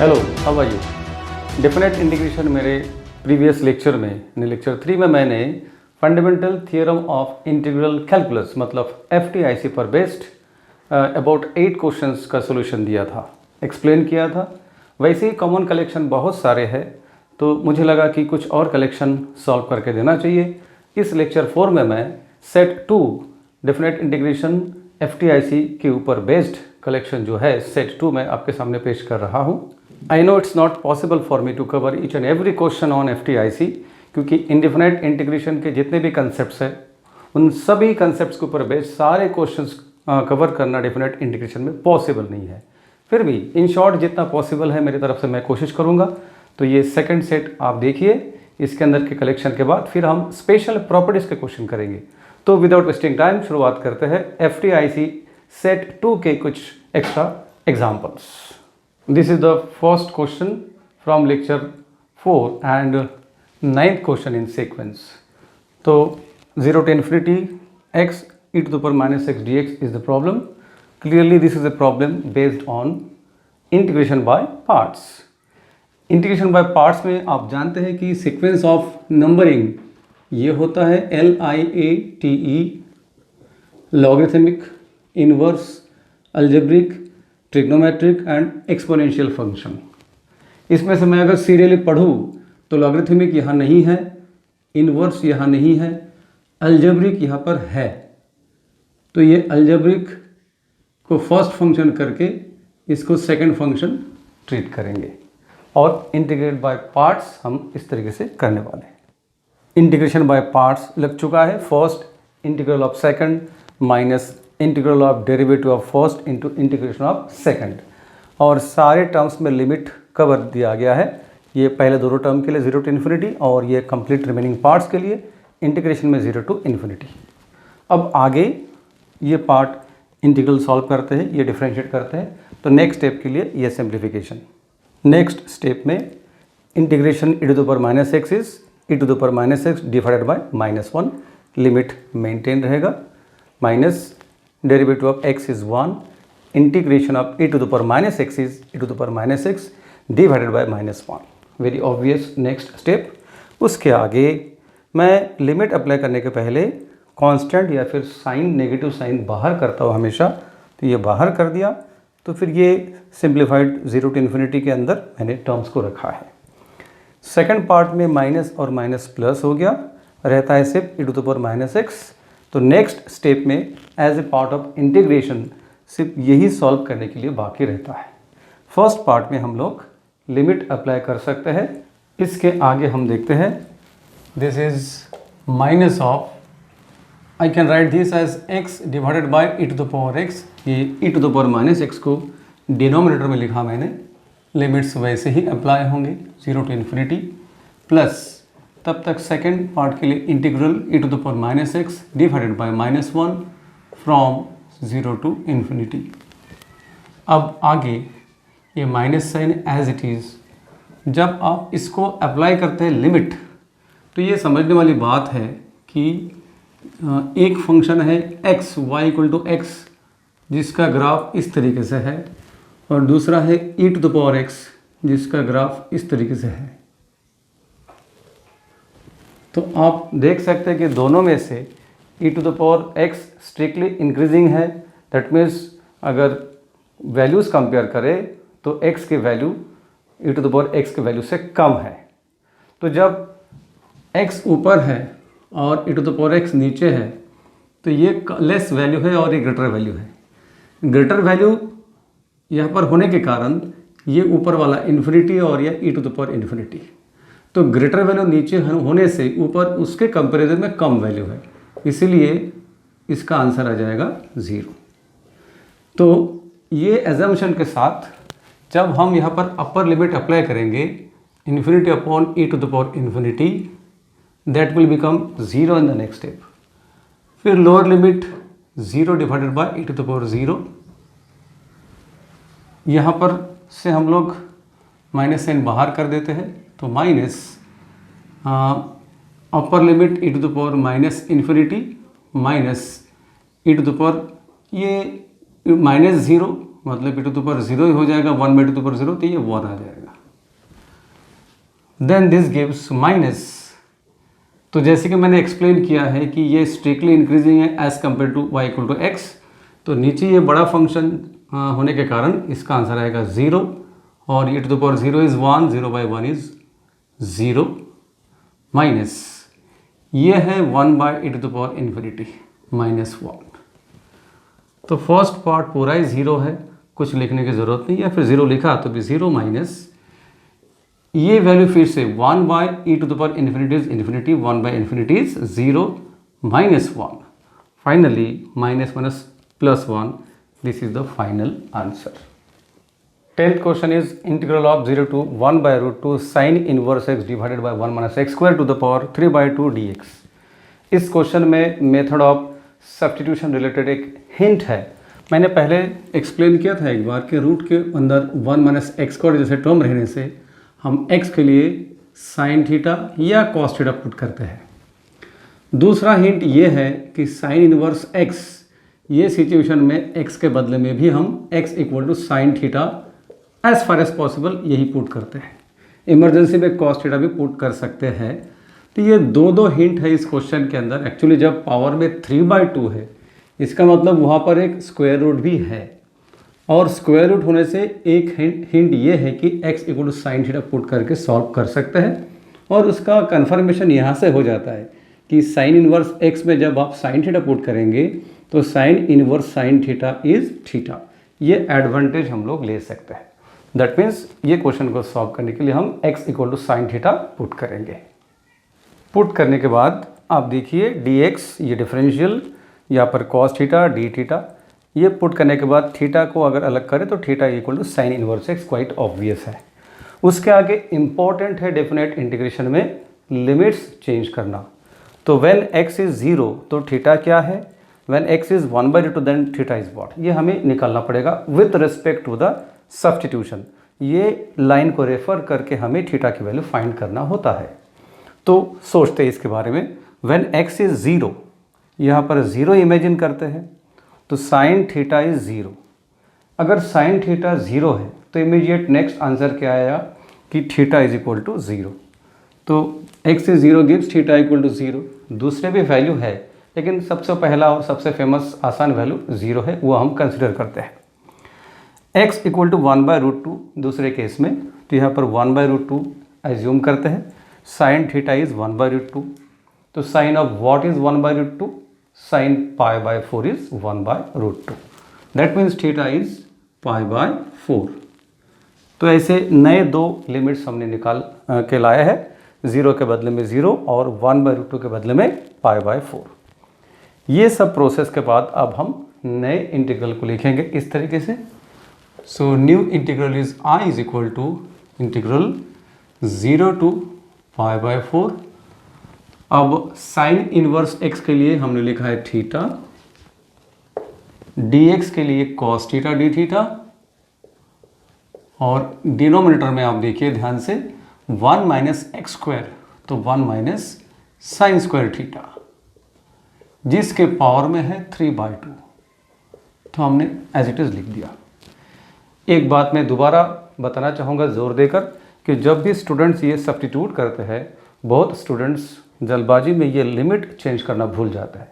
Hello, how are you. Definite integration मेरे previous lecture में यानी लेक्चर 3 में मैंने fundamental theorem of integral calculus मतलब FTIC पर बेस्ड अबाउट 8 क्वेश्चंस का सॉल्यूशन दिया था, एक्सप्लेन किया था। वैसे ही कॉमन कलेक्शन बहुत सारे हैं तो मुझे लगा कि कुछ और कलेक्शन सॉल्व करके देना चाहिए। इस लेक्चर 4 में मैं सेट 2 डेफिनेट इंटीग्रेशन FTIC के ऊपर बेस्ड कलेक्शन जो है सेट 2 में आपके सामने पेश कर रहा हूँ। I know it's not possible for me to cover each and every question on FTIC क्योंकि इंडेफिनाइट इंटीग्रेशन के जितने भी कंसेप्ट्स हैं उन सभी कंसेप्ट्स के ऊपर बेस्ड सारे क्वेश्चंस कवर करना डेफिनेट इंटीग्रेशन में पॉसिबल नहीं है। फिर भी इन शॉर्ट जितना पॉसिबल है मेरी तरफ से मैं कोशिश करूँगा। तो ये सेकेंड सेट आप देखिए, इसके अंदर के कलेक्शन के बाद फिर हम स्पेशल प्रॉपर्टीज़ के क्वेश्चन करेंगे। तो विदाउट वेस्टिंग टाइम शुरुआत करते हैं FTIC सेट 2 के कुछ extra examples. This is the first question from lecture 4 and 9th question in sequence. तो 0 to infinity x e to the power minus x dx is the problem. Clearly this is a problem based on integration by parts. Integration by parts में आप जानते हैं कि sequence of numbering ये होता है LIATE, logarithmic, inverse, algebraic, trigonometric and exponential function. इसमें से मैं अगर सीरियली पढ़ूँ तो लॉगरिथमिक यहाँ नहीं है, इनवर्स यहाँ नहीं है, अलजेब्रिक यहाँ पर है। तो ये अलजेब्रिक को फर्स्ट फंक्शन करके इसको सेकंड फंक्शन ट्रीट करेंगे और इंटीग्रेट बाय पार्ट्स हम इस तरीके से करने वाले हैं। इंटीग्रेशन बाय पार्ट्स लग चुका है। First integral of second minus integral of derivative of first into integration of second, और सारे टर्म्स में लिमिट कवर दिया गया है। ये पहले दोनों टर्म के लिए 0 to infinity और ये कंप्लीट रिमेनिंग पार्ट्स के लिए इंटीग्रेशन में 0 to infinity। अब आगे ये पार्ट इंटीग्रल सॉल्व करते हैं, ये डिफरेंशिएट करते हैं। तो नेक्स्ट स्टेप के लिए ये सिंप्लीफिकेशन। नेक्स्ट स्टेप में integration e to the power minus x is e to the power minus x divided by -1, limit maintain रहेगा। Minus derivative of x is 1, integration of e to the power minus x is e to the power minus x divided by -1। Very obvious next step. उसके आगे मैं limit apply करने के पहले constant या फिर sign, negative sign बाहर करता हूँ हमेशा। तो ये बाहर कर दिया तो फिर ये सिंप्लीफाइड 0 to infinity के अंदर मैंने टर्म्स को रखा है। सेकंड पार्ट में माइनस और माइनस प्लस हो गया, रहता है सिर्फ e to the power minus x। तो नेक्स्ट स्टेप में as a part of integration सिर्फ यही सॉल्व करने के लिए बाकी रहता है। फर्स्ट पार्ट में हम लोग लिमिट अप्लाई कर सकते हैं। इसके आगे हम देखते हैं this is minus of, I can write this as x divided by e to the power x। ये e to the power minus x को डिनोमिनेटर में लिखा मैंने, लिमिट्स वैसे ही अप्लाई होंगे 0 to infinity प्लस तब तक सेकेंड पार्ट के लिए integral e to the power minus x divided by -1 from 0 to infinity। अब आगे ये minus sign as it is, जब आप इसको अप्लाई करते हैं लिमिट, तो ये समझने वाली बात है कि एक फंक्शन है x y = x जिसका ग्राफ इस तरीके से है, और दूसरा है e to the power x जिसका ग्राफ इस तरीके से है। तो आप देख सकते हैं कि दोनों में से e to the power x strictly increasing है। दैट मीन्स अगर वैल्यूज़ कंपेयर करें तो x की value e to the power x की वैल्यू से कम है। तो जब x ऊपर है और e to the power x नीचे है तो ये लेस वैल्यू है और ये ग्रेटर वैल्यू है। ग्रेटर वैल्यू यहाँ पर होने के कारण ये ऊपर वाला इन्फिनिटी और ये e to the power infinity। तो ग्रेटर वैल्यू नीचे होने से ऊपर उसके कंपैरिजन में कम वैल्यू है, इसीलिए इसका आंसर आ जाएगा 0। तो ये एजम्पशन के साथ जब हम यहाँ पर अपर लिमिट अप्लाई करेंगे infinity upon e to the power infinity, that will become 0 in the next step. फिर lower limit 0 divided by e to the power 0। यहाँ पर से हम लोग माइनस साइन बाहर कर देते हैं, तो minus upper limit e to the power minus infinity minus e to the power ये -0 मतलब e टू द पावर 0 ही हो जाएगा, 1 बाई टू द पावर 0 तो ये 1 आ जाएगा। देन दिस गिव्स माइनस, तो जैसे कि मैंने एक्सप्लेन किया है कि ये स्ट्रिक्टली इंक्रीजिंग है as compare to y equal to x, तो नीचे ये बड़ा फंक्शन होने के कारण इसका आंसर आएगा 0 और e to the power 0 is 1, 0 by 1 is 0 minus ये है 1 by e to the power infinity minus 1। तो फर्स्ट पार्ट पूरा ही 0 है, कुछ लिखने की ज़रूरत नहीं है, फिर 0 लिखा तो भी 0 माइनस ये वैल्यू फिर से 1 by e to the power infinity is infinity, 1 by infinity is 0 minus 1, finally minus minus plus 1, this is the final answer. 10th question is integral of 0 to 1 by root 2 sine inverse x divided by 1 minus x square to the power 3 by 2 dx। इस question में method of substitution related एक hint है। मैंने पहले explain किया था एक बार कि रूट के अंदर 1 माइनस एक्स स्क्वायर जैसे टर्म रहने से हम x के लिए साइन थीटा या कॉस थीटा पुट करते हैं। दूसरा हिंट ये है कि साइन इनवर्स x, ये सिचुएशन में x के बदले में भी हम x equal to sine theta as far as possible यही पुट करते हैं। इमरजेंसी में कॉस थीटा भी पुट कर सकते हैं। तो ये दो हिंट है इस क्वेश्चन के अंदर। एक्चुअली जब पावर में 3/2 है, इसका मतलब वहाँ पर एक स्क्वायर रूट भी है, और स्क्वायर रूट होने से एक हिंट ये है कि x equal to sine theta put करके सॉल्व कर सकते हैं, और उसका कन्फर्मेशन यहाँ से हो जाता है कि साइन इनवर्स x में जब आप साइन थीटा पुट करेंगे तो sine inverse sine theta is theta. ये एडवांटेज हम लोग ले सकते हैं। दैट मीन्स ये क्वेश्चन को सॉल्व करने के लिए हम x equal to sine theta put करेंगे। पुट करने के बाद आप देखिए dx ये डिफरेंशियल, यहाँ पर cos थीटा डी थीटा, ये पुट करने के बाद थीटा को अगर अलग करें तो theta equal to sine inverse x, quite obvious है। उसके आगे इंपॉर्टेंट है डेफिनेट इंटीग्रेशन में लिमिट्स चेंज करना। तो व्हेन x इज 0 तो थीटा क्या है, when x is 1/2 then theta is what, ये हमें निकालना पड़ेगा with respect to the substitution. ये लाइन को रेफर करके हमें थीटा की वैल्यू फाइंड करना होता है। तो सोचते हैं इसके बारे में। व्हेन x इज 0, यहाँ पर 0 इमेजिन करते हैं, तो साइन थीटा इज 0। अगर साइन थीटा 0 है तो इमीडिएट नेक्स्ट आंसर क्या आया कि थीटा इज इक्वल टू 0। तो x is 0 gives theta equal to 0। दूसरे भी वैल्यू है, लेकिन सबसे पहला और सबसे फेमस आसान वैल्यू 0 है, वो हम कंसिडर करते हैं। x इक्वल टू 1/√2 दूसरे केस में, तो यहाँ पर 1/√2 एज्यूम करते हैं। साइन थीटा इज 1/√2, तो sine of what is 1/√2, sin pi by 4 is 1/√2, that means theta is pi by 4। तो ऐसे नए दो लिमिट्स हमने निकाल के लाए हैं, 0 के बदले में 0 और 1/√2 के बदले में pi by 4। ये सब प्रोसेस के बाद अब हम नए इंटीग्रल को लिखेंगे इस तरीके से। So new integral is i is equal to integral 0 to pi by 4। अब साइन इनवर्स x के लिए हमने लिखा है थीटा, dx के लिए cos थीटा डी थीटा, और डिनोमिनेटर में आप देखिए ध्यान से 1 माइनस एक्स स्क्वायर, तो 1 माइनस साइन स्क्वायर थीटा, जिसके पावर में है 3/2, तो हमने एज इट इज़ लिख दिया। एक बात मैं दोबारा बताना चाहूँगा जोर देकर कि जब भी स्टूडेंट्स ये सब्स्टिट्यूट करते हैं, बहुत स्टूडेंट्स जल्दबाजी में ये लिमिट चेंज करना भूल जाता है।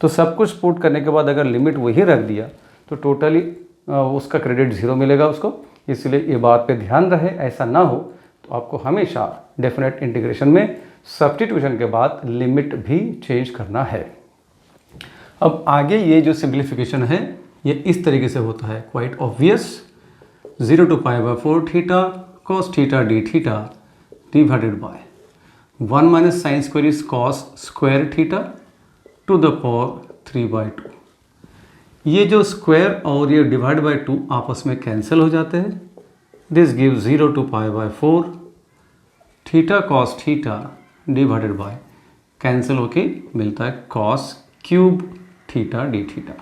तो सब कुछ पुट करने के बाद अगर लिमिट वही रख दिया तो टोटली उसका क्रेडिट 0 मिलेगा उसको। इसलिए ये बात पे ध्यान रहे, ऐसा ना हो तो आपको हमेशा डेफिनेट इंटीग्रेशन में सब्स्टिट्यूशन के बाद लिमिट भी चेंज करना है। अब आगे ये जो सिंप्लीफिकेशन है ये इस तरीके से होता है, quite obvious. 0 to pi/4 theta cos theta d theta divided by 1 minus sine square is cos square theta to the power 3/2। ये जो स्क्वायर और ये डिवाइड बाय 2 आपस में कैंसिल हो जाते हैं। This give 0 to pi/4 theta cos theta divided by, cancel होके मिलता है cos cube theta d theta.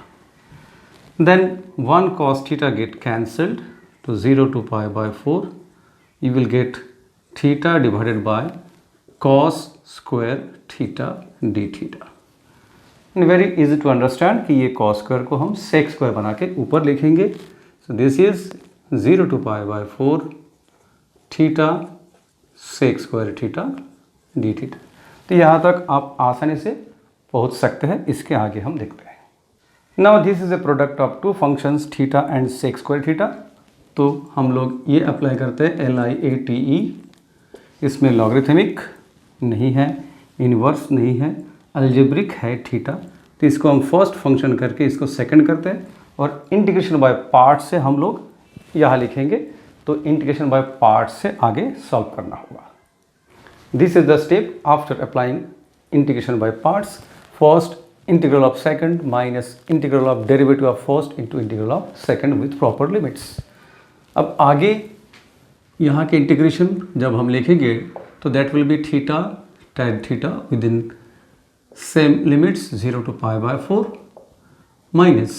Then 1 cos theta get cancelled, तो 0 to pi/4 you will get theta divided by cos square theta d theta। Very easy to understand कि ये cos square को हम sec square बना के ऊपर लिखेंगे। So this is 0 to pi by 4 theta sec square theta d theta. तो यहाँ तक आप आसानी से पहुँच सकते हैं। इसके आगे हम देखते हैं। Now this is a product of two functions theta and sec square theta. तो हम लोग ये अप्लाई करते हैं LIATE। इसमें लॉगरिथमिक नहीं है, इन्वर्स नहीं है, अलजेब्रिक है थीटा। तो इसको हम फर्स्ट फंक्शन करके इसको सेकंड करते हैं और इंटीग्रेशन बाय पार्ट से हम लोग यहाँ लिखेंगे। तो इंटीग्रेशन बाय पार्ट से आगे सॉल्व करना होगा। This is the step after applying integration by parts. First integral of second minus integral of derivative of first into integral of second with proper limits. अब आगे यहाँ के इंटीग्रेशन जब हम लिखेंगे तो that will be theta tan theta within same limits 0 to pi by 4 minus,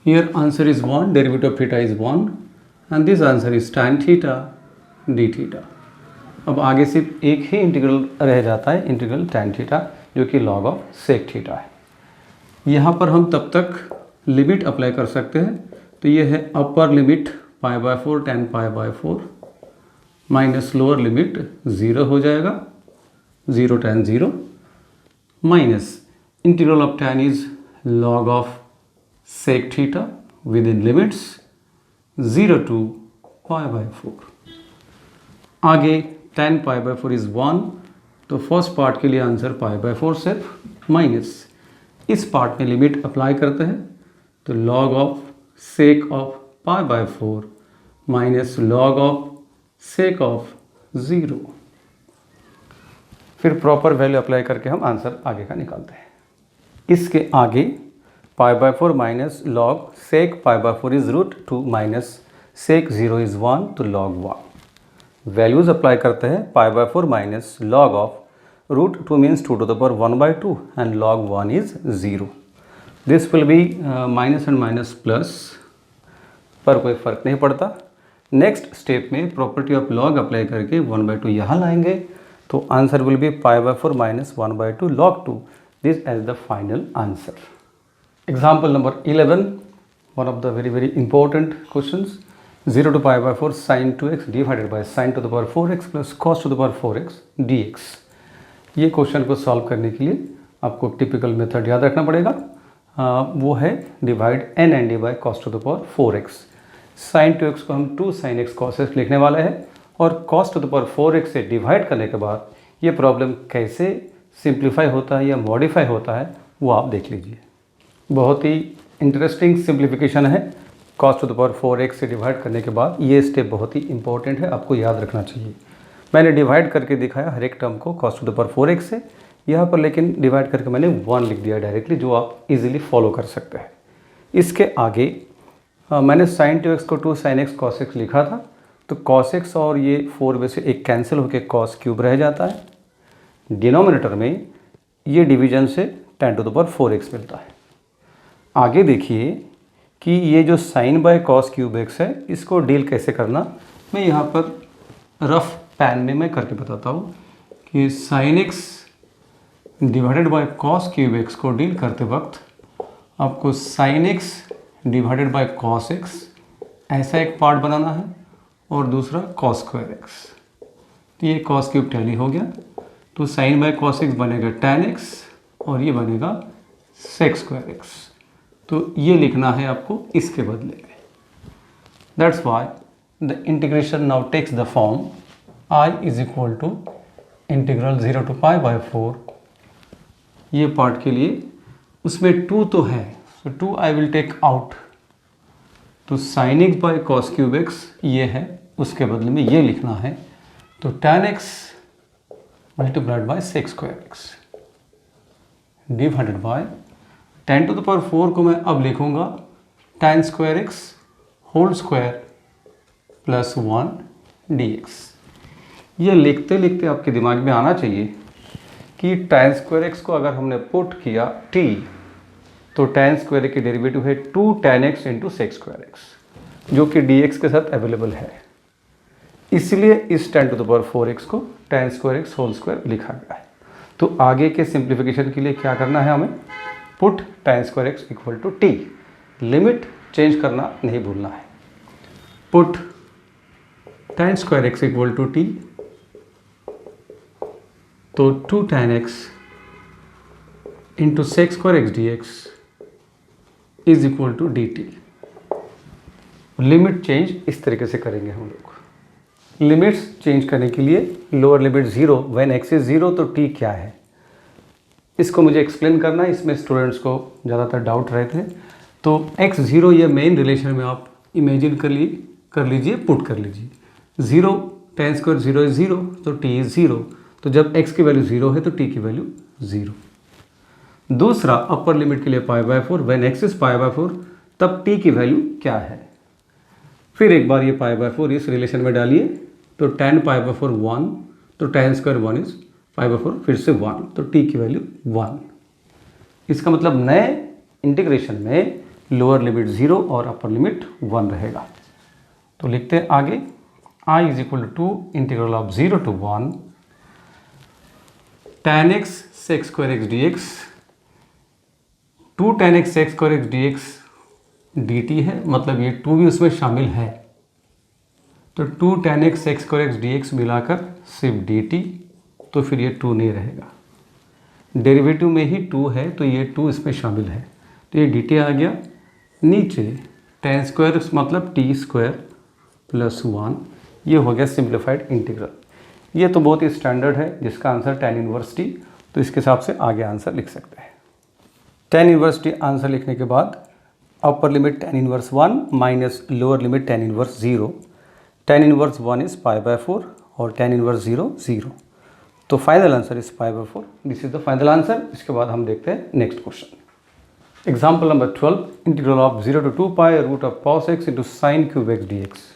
here answer is 1, derivative of theta is 1 and this answer is tan theta d theta। अब आगे सिर्फ एक ही इंटीग्रल रह जाता है, इंटीग्रल tan theta, जो कि log of sec theta है। यहाँ पर हम तब तक लिमिट अप्लाई कर सकते हैं। तो ये है upper limit pi by 4 tan pi by 4 minus lower limit 0 हो जाएगा, 0 tan 0 minus integral of tan is log of sec theta with in limits 0 to pi by 4। आगे tan pi by 4 इज 1। तो फर्स्ट पार्ट के लिए answer pi by 4 सिर्फ minus इस part में limit apply करते हैं। तो log of sec of pi by 4 minus log of sec of 0। फिर प्रॉपर वैल्यू अप्लाई करके हम आंसर आगे का निकालते हैं। इसके आगे पाई by 4 minus log sec pi by 4 is √2 minus sec 0 is 1 तो log 1। वैल्यूज अप्लाई करते हैं। पाई by 4 minus log of √2 means 2 to the power 1/2 and log 1 is 0। This will be minus and minus plus, पर कोई फ़र्क नहीं पड़ता। Next step में property of log apply करके 1/2 यहाँ लाएंगे। तो answer will be pi by 4 minus 1/2 log 2, this as the final answer. Example number 11, one of the very very important questions. 0 to pi by 4 sin 2x divided by sin to the power 4x plus cos to the power 4x dx। ये question को solve करने के लिए आपको typical method याद रखना पड़ेगा। वो है divide n and d by cos to the power 4x। sin 2x को हम 2 sin x cos x लिखने वाले हैं और cos to the power 4x से डिवाइड करने के बाद ये प्रॉब्लम कैसे सिंप्लीफाई होता है या मॉडिफाई होता है वो आप देख लीजिए। बहुत ही इंटरेस्टिंग सिंप्लीफिकेशन है। cos to the power 4x से डिवाइड करने के बाद ये स्टेप बहुत ही इंपॉर्टेंट है, आपको याद रखना चाहिए। मैंने डिवाइड करके दिखाया हर एक टर्म को cos to the power 4x से, यहाँ पर लेकिन डिवाइड करके मैंने 1 लिख दिया डायरेक्टली, जो आप इजीली फॉलो कर सकते हैं। इसके आगे मैंने sin 2x को 2 sin x cos x लिखा था। तो cos x और ये 4 में से एक कैंसिल होकर cos क्यूब रह जाता है। डिनोमिनेटर में ये डिवीजन से tan to the power 4x मिलता है। आगे देखिए कि ये जो sin by cos cube x है, इसको डील कैसे करना, मैं यहाँ पर रफ पैन में मैं करके बताता हूँ कि sin x divided bye cos cube x को डील करते वक्त आपको sin x divided bye cos x ऐसा एक पार्ट बनाना है और दूसरा cos स्क्वायर x। तो ये cos क्यूब टैली हो गया। तो sin बाय cos x बनेगा tan x और ये बनेगा sec स्क्वायर x। तो ये लिखना है आपको इसके बदले में। That's why the integration now takes the form I is equal to integral 0 to pi by 4। ये पार्ट के लिए उसमें 2 तो है, तो 2 I will take out। तो sin x by cos cube x ये है, उसके बदले में ये लिखना है। तो tan x multiplied by sec square x divided bye 10 to the power 4 को मैं अब लिखूंगा tan square x whole square plus 1 dx। ये लिखते लिखते आपके दिमाग में आना चाहिए कि tan स्क्वायर x को अगर हमने पुट किया t, तो tan स्क्वायर की डेरिवेटिव है 2 tan x into sec square x, जो कि dx के साथ अवेलेबल है। इसलिए इस tan to the power 4x को tan square x whole square लिखा गया है। तो आगे के सिंप्लीफिकेशन के लिए क्या करना है हमें, put tan square x equal to t, limit change करना नहीं भूलना है। Put tan square x equal to t, तो 2 tan x into sec square x D x is equal to d t. Limit change इस तरीके से करेंगे हम लोग। लिमिट्स चेंज करने के लिए lower limit 0 when x is 0, तो t क्या है इसको मुझे एक्सप्लेन करना है। इसमें स्टूडेंट्स को ज़्यादातर डाउट रहते हैं। तो x 0 ये मेन रिलेशन में आप इमेजिन कर लीजिए, पुट कर लीजिए। 0 tan स्क्वायर 0 इज 0, तो t इज 0। तो जब x की वैल्यू 0 है तो t की वैल्यू 0। दूसरा अपर लिमिट के लिए π/4 व्हेन x इज π/4, तब t की वैल्यू क्या है। फिर एक बार ये π/4 इस रिलेशन में डालिए, तो tan π/4 1, तो tan स्क्वायर 1 इज π/4 फिर से 1, तो t की वैल्यू 1। इसका मतलब नए इंटीग्रेशन में लोअर लिमिट 0 और अपर लिमिट 1 रहेगा। तो लिखते हैं आगे, I is equal to integral of 0 to 1 tan x sec square x D x, 2 tan x sec square x D x dt है, मतलब ये 2 भी उसमें शामिल है। तो 2 tan x sec square x D x मिलाकर सिर्फ dt, तो फिर ये 2 नहीं रहेगा। डेरिवेटिव में ही 2 है तो ये 2 इसमें शामिल है, तो ये dt आ गया। नीचे tan स्क्वायर मतलब t स्क्वायर प्लस 1, ये हो गया सिंप्लीफाइड इंटीग्रल। ये तो बहुत ही स्टैंडर्ड है जिसका आंसर tan इनवर्स t, तो इसके हिसाब से आगे आंसर लिख सकते हैं। tan इनवर्स t आंसर लिखने के बाद upper limit tan inverse 1 minus lower limit tan inverse 0। tan inverse 1 is π/4 और tan इनवर्स 0 0, तो final answer is π/4। This is the final answer. इसके बाद हम देखते हैं next question. Example number 12, integral of 0 to 2 pi root of cos x into sine cube X D X.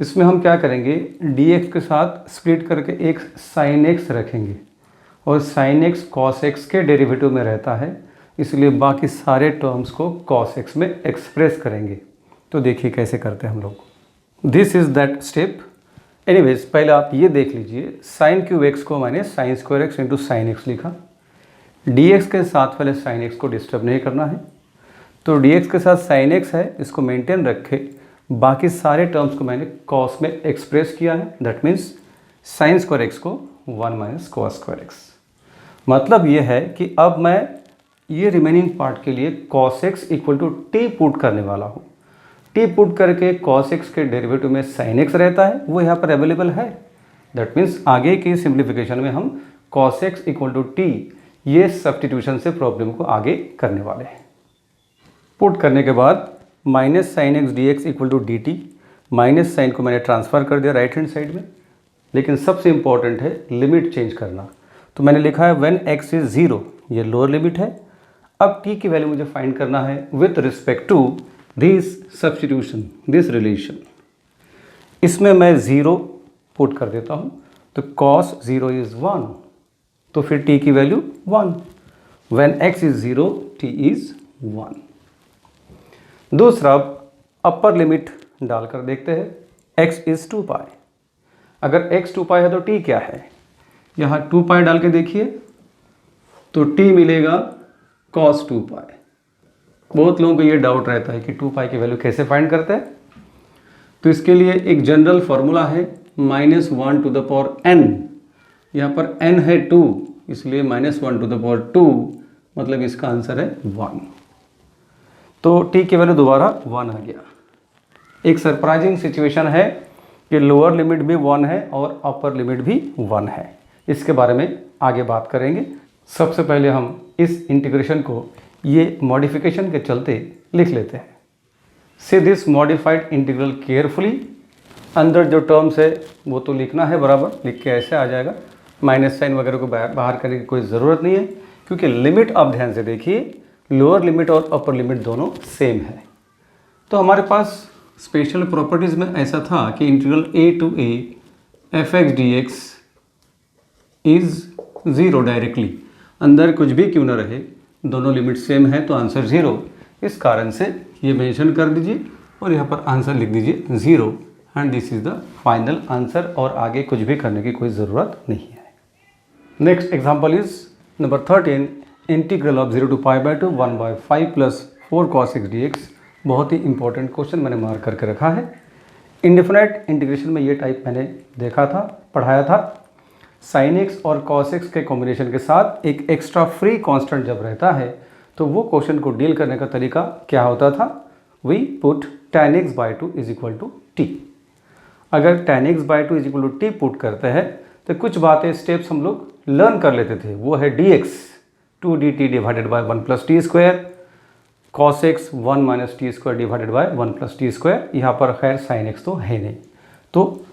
इसमें हम क्या करेंगे, dx के साथ स्प्लिट करके एक sin x रखेंगे, और sin x cos x के डेरिवेटिव में रहता है, इसलिए बाकी सारे टर्म्स को cos x में एक्सप्रेस करेंगे। तो देखिए कैसे करते हैं हम लोग। This is that step. Anyways पहले आप ये देख लीजिए, sin क्यूब x को मैंने sin square x into sine x लिखा। dx के साथ पहले sin x को डिस्टर्ब नहीं करना है, तो dx के साथ sin x है, इसको मेंटेन रखे। बाकी सारे टर्म्स को मैंने cos में एक्सप्रेस किया है, that means sin square x को 1 माइनस cos स्क्वायर x। मतलब ये है कि अब मैं ये रिमेनिंग पार्ट के लिए cos x equal to t put करने वाला हूँ। t पुट करके cos x के डेरिवेटिव में sin x रहता है, वो यहाँ पर अवेलेबल है। दैट मीन्स आगे की सिंप्लीफिकेशन में हम cos x equal to t ये सब्स्टिट्यूशन से प्रॉब्लम को आगे करने वाले हैं। पुट करने के बाद minus sine x D x equal to d t, minus sine को मैंने ट्रांसफ़र कर दिया राइट हैंड साइड में। लेकिन सबसे इंपॉर्टेंट है लिमिट चेंज करना। तो मैंने लिखा है व्हेन एक्स इज 0, ये लोअर लिमिट है। अब टी की वैल्यू मुझे फाइंड करना है with respect to this substitution, this relation. इसमें मैं 0 पुट कर देता हूँ, तो cos 0 इज़ 1, तो फिर t की value 1। When x is 0, t is 1। दूसरा अपर लिमिट डालकर देखते हैं, x इज 2 पाई। अगर x 2 पाई है तो t क्या है, यहाँ 2 पाई डाल के देखिए तो t मिलेगा cos 2 पाई। बहुत लोगों को ये डाउट रहता है कि 2 पाई की वैल्यू कैसे फाइंड करते हैं। तो इसके लिए एक जनरल फॉर्मूला है -1 टू द पावर n। यहाँ पर n है 2, इसलिए -1 टू द पावर 2, मतलब इसका आंसर है 1। तो t की वैल्यू दोबारा 1 आ गया। एक सरप्राइजिंग सिचुएशन है कि लोअर लिमिट भी 1 है और अपर लिमिट भी 1 है। इसके बारे में आगे बात करेंगे। सबसे पहले हम इस इंटीग्रेशन को ये मॉडिफिकेशन के चलते लिख लेते हैं। See this modified integral carefully. अंदर जो टर्म्स है वो तो लिखना है बराबर, लिख के ऐसे आ जाएगा। माइनस साइन वगैरह को बाहर करने की कोई ज़रूरत नहीं है, क्योंकि लिमिट आप ध्यान से देखिए, लोअर लिमिट और अपर लिमिट दोनों सेम है। तो हमारे पास स्पेशल प्रॉपर्टीज़ में ऐसा था कि integral a to a f x D x is 0 directly. अंदर कुछ भी क्यों ना रहे, दोनों लिमिट सेम है, तो आंसर 0। इस कारण से ये मेंशन कर दीजिए और यहाँ पर आंसर लिख दीजिए 0, and this is the final answer, और आगे कुछ भी करने की कोई ज़रूरत नहीं है। Next example is number 13, integral of 0 to π/2 1/5 + 4 cos x dx बहुत ही इंपॉर्टेंट क्वेश्चन मैंने मार्क करके रखा है। इंडेफिनाइट इंटीग्रेशन में ये टाइप मैंने देखा था, पढ़ाया था। साइन एक्स और कॉस एक्स के कॉम्बिनेशन के साथ एक एक्स्ट्रा फ्री कांस्टेंट जब रहता है तो वो क्वेश्चन को डील करने का तरीका क्या होता था? We put tan x by 2 is equal to t. अगर tan x by 2 is equal to t put करते हैं तो कुछ बातें, स्टेप्स हम लोग लर्न कर लेते थे। वो है dx 2dt divided by 1 plus t square, cos x 1 minus t square divided by 1 plus t square. यहाँ पर खैर sin x तो है नहीं, तो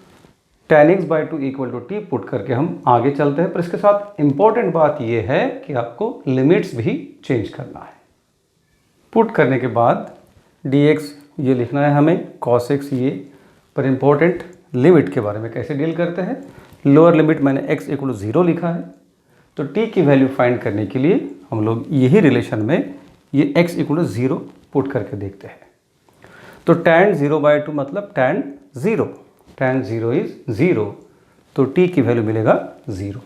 tan x by 2 equal to t put करके हम आगे चलते हैं। पर इसके साथ इंपॉर्टेंट बात यह है कि आपको लिमिट्स भी चेंज करना है। पुट करने के बाद dx ये लिखना है हमें, cos x ये, पर इंपॉर्टेंट लिमिट के बारे में कैसे डील करते हैं। लोअर लिमिट मैंने x इक्वल टू 0 लिखा है, तो t की वैल्यू फाइंड करने के लिए हम लोग यही रिलेशन में ये x इक्वल टू 0 पुट करके देखते हैं। तो tan 0 by 2 मतलब tan 0 इज 0, तो t की वैल्यू मिलेगा 0।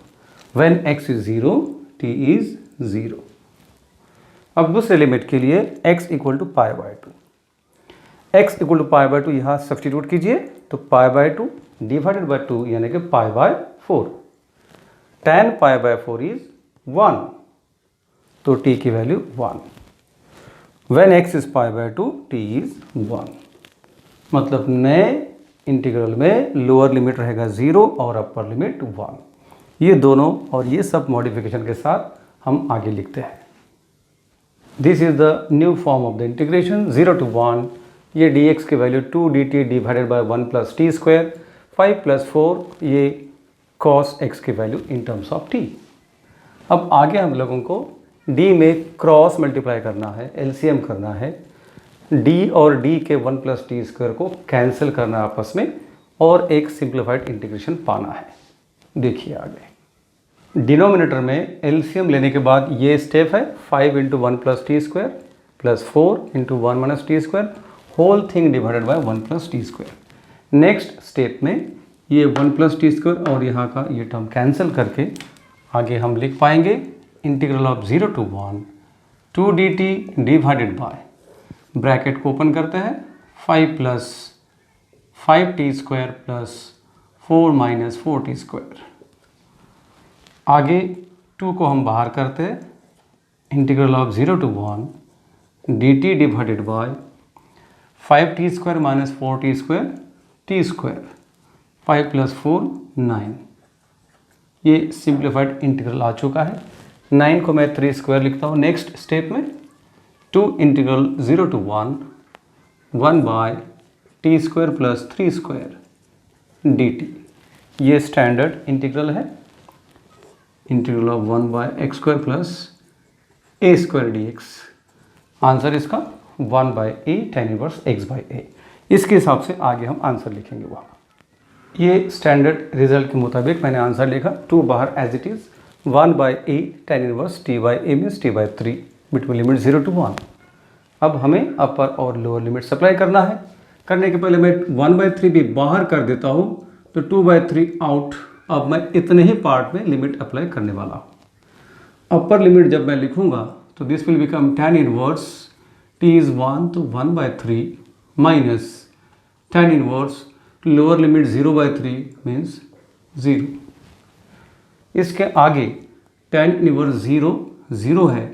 When x is 0 t is 0। अब दूसरे लिमिट के लिए x equal to pi by 2, x equal to pi by 2 यहाँ सब्सटीट्यूट कीजिए, तो पाई बाय 2 डिवाइडेड बाय 2 यानी कि पाई by 4। tan pi by 4 is 1, तो t की value 1। When x is pi by 2 t is 1। मतलब नए इंटीग्रल में लोअर लिमिट रहेगा 0 और अपर लिमिट 1। ये दोनों और ये सब मॉडिफिकेशन के साथ हम आगे लिखते हैं। This is the new form of the integration 0 to 1। ये dx की value 2dt divided by 1 plus t square, 5 plus 4 ये cos x की value in terms of t। अब आगे हम लोगों को d में क्रॉस मल्टीप्लाई करना है, एलसीएम करना है, d और d के 1 प्लस टी स्क्वायर को कैंसिल करना है आपस में और एक सिंप्लीफाइड इंटीग्रेशन पाना है। देखिए आगे डिनोमिनेटर में एलसीएम लेने के बाद ये स्टेप है 5 into 1 plus t square plus 4 into 1 minus t square whole thing divided by 1 plus t square. Next step में ये 1 प्लस टी स्क्वायर और यहाँ का ये टर्म कैंसिल करके आगे हम लिख पाएंगे integral of 0 to 1 2dt divided by, bracket को ओपन करते हैं, 5 plus 5t square plus 4 minus 4t square. आगे 2 को हम बाहर करते हैं, integral of 0 to 1 dt divided bye 5t square minus 4t square t square, 5 plus 4 9। ये सिंप्लीफाइड इंटीग्रल आ चुका है। 9 को मैं 3 स्क्वायर लिखता हूँ। नेक्स्ट स्टेप में 2 integral 0 to 1 by T square plus 3 square dt। ये स्टैंडर्ड इंटीग्रल है, integral of 1 by X square plus A square D X. Answer इसका 1 by A tan inverse x by A. इसके हिसाब से आगे हम आंसर लिखेंगे वहाँ। ये स्टैंडर्ड रिजल्ट के मुताबिक मैंने आंसर लिखा, 2 बाहर as it is, 1 by A tan inverse t by a means t by 3 between limit 0 to 1। अब हमें अपर और लोअर लिमिट सप्लाई करना है। करने के पहले मैं 1 बाई 3 भी बाहर कर देता हूँ, तो 2 बाई 3 आउट। अब मैं इतने ही पार्ट में लिमिट अप्लाई करने वाला हूँ। अपर लिमिट जब मैं लिखूँगा तो this will become tan inverse t is 1 तो 1 by 3 minus tan inverse lower limit 0 by 3 means 0। इसके आगे tan इनवर्स 0 है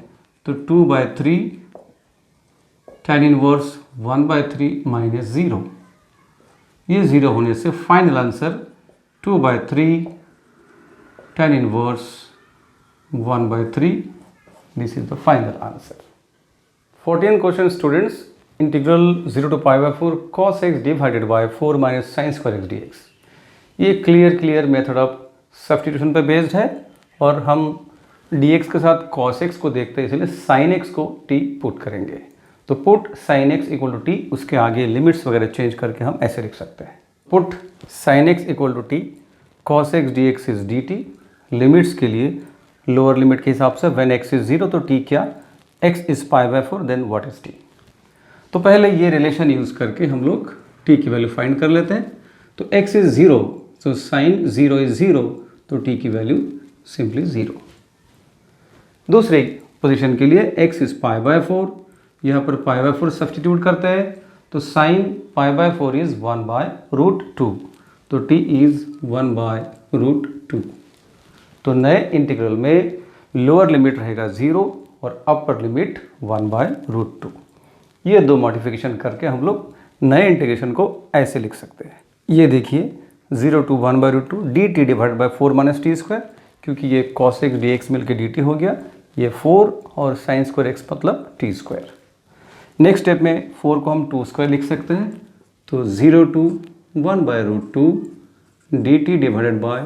तो 2 by 3 tan inverse 1 by 3 minus 0। ये 0 होने से final answer 2 by 3 tan inverse 1 by 3। This is the final answer. 14 question students, integral 0 to pi by 4 cos x divided bye 4 minus sine square x dx। ये clear method of substitution पर based है और हम dx के साथ cos x को देखते हैं, इसलिए sin x को t पुट करेंगे। तो put sin x equal to t, उसके आगे लिमिट्स वगैरह चेंज करके हम ऐसे लिख सकते हैं, put sin x equal to t cos x dx is dt। Limits के लिए लोअर लिमिट के हिसाब से व्हेन x इज 0 तो t क्या, x is pi by 4 then what is t। तो पहले ये रिलेशन यूज़ करके हम लोग t की वैल्यू फाइंड कर लेते हैं। तो x इज 0 तो साइन 0 इज 0 तो t की वैल्यू सिंपली 0। दूसरे पोजीशन के लिए x इज पाई बाय 4 यहाँ पर π/4 सब्सटीट्यूट करते हैं तो साइन π/4 इज़ 1/√2, तो t इज़ 1/√2। तो नए इंटीग्रल में लोअर लिमिट रहेगा 0 और अपर लिमिट 1/√2। ये दो मॉडिफिकेशन करके हम लोग नए इंटीग्रेशन को ऐसे लिख सकते हैं। ये देखिए 0 to 1/√2 dt divided by 4 minus t square, क्योंकि ये cos x dx मिल के dt हो गया, ये 4 और साइन स्क्वायर x मतलब टी स्क्वायर। नेक्स्ट स्टेप में 4 को हम 2 स्क्वायर लिख सकते हैं, तो 0 to 1/√2 dt divided bye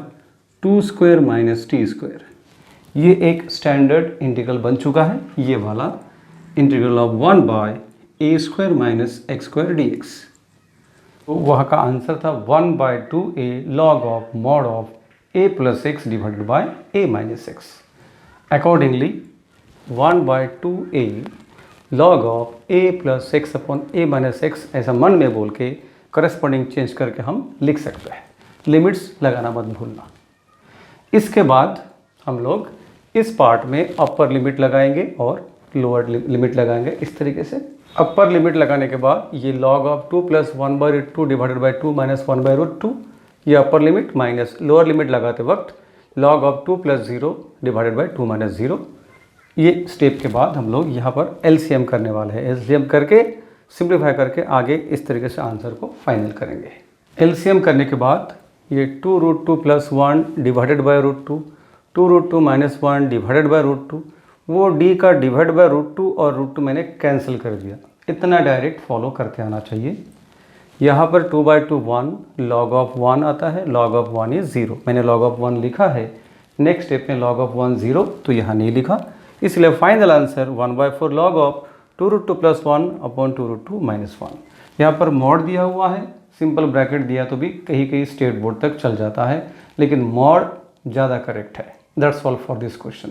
2 square minus t square. ये एक स्टैंडर्ड इंटीग्रल बन चुका है, ये वाला integral of 1/a square minus x square dx। तो वहाँ का आंसर था 1/2a log of mod of a plus x divided by a minus x. Accordingly 1/2a log of a plus x upon a minus x ऐसा मन में बोल के corresponding change करके हम लिख सकते हैं। लिमिट्स लगाना मत भूलना। इसके बाद हम लोग इस पार्ट में अपर लिमिट लगाएंगे और लोअर लिमिट लगाएंगे इस तरीके से। अपर लिमिट लगाने के बाद ये log of 2 plus 1/2 divided by 2 minus 1/√2, ये upper limit minus lower limit लगाते वक्त log of 2 plus 0 divided by 2 minus 0। ये स्टेप के बाद हम लोग यहाँ पर LCM करने वाले हैं। LCM करके सिंप्लीफाई करके आगे इस तरीके से आंसर को फाइनल करेंगे। LCM करने के बाद ये 2√2 plus 1 divided by √2, 2√2 minus 1 divided by √2, वो d का डिवाइड बाय √2 और √2 मैंने कैंसिल कर दिया। इतना डायरेक्ट फॉलो करके आना चाहिए। यहाँ पर 2/2 1 log ऑफ 1 आता है, log ऑफ 1 इज़ 0। मैंने log ऑफ 1 लिखा है। नेक्स्ट स्टेप में log ऑफ 1 0, तो यहाँ नहीं लिखा, इसलिए final answer 1/4 log of 2√2 plus 1 upon 2√2 minus 1। यहाँ पर मॉड दिया हुआ है, सिंपल ब्रैकेट दिया तो भी कहीं कहीं स्टेट बोर्ड तक चल जाता है, लेकिन मॉड ज़्यादा करेक्ट है। That's all for this question.